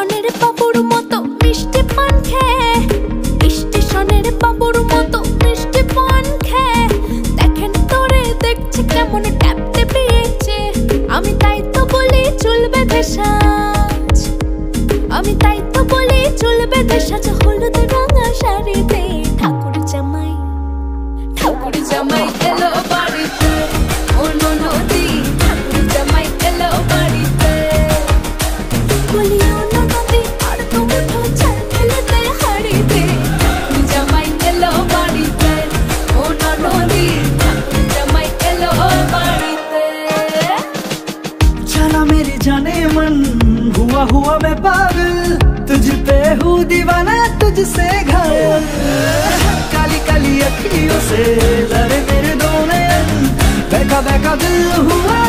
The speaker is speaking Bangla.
স্টেশনের বাবুর মতো মিষ্টি পান খেয়ে, স্টেশনের বাবুর মতো মিষ্টি পান খেয়ে দেখেন তোরে দেখছে কেমন ট্যাপ টেপিয়েছে। আমি তাই তো বলি চুল বেঁধে সাজ, আমি তাই তো বলি চুল বেঁধে সাজ হলুদ রঙা শাড়িতে। ঠাকুর জামাই, ঠাকুর জামাই এলো বাড়িতে, ও ননদি ঠাকুর জামাই এলো বাড়িতে। বলি ও ননদি আর তো মুঠো চাল ফেলতে হাড়িতে, ঠাকুর জামাই এলো বাড়িতে, ও ননদি ঠাকুর জামাই এলো বাড়িতে। चला मेरी जाने मन, हुआ हुआ मैं पागल, तुझ पे हूँ दीवाना तुझसे घायल। काली काली अखियों से लड़े मेरे दो नयन, बहका बहका दिल हुआ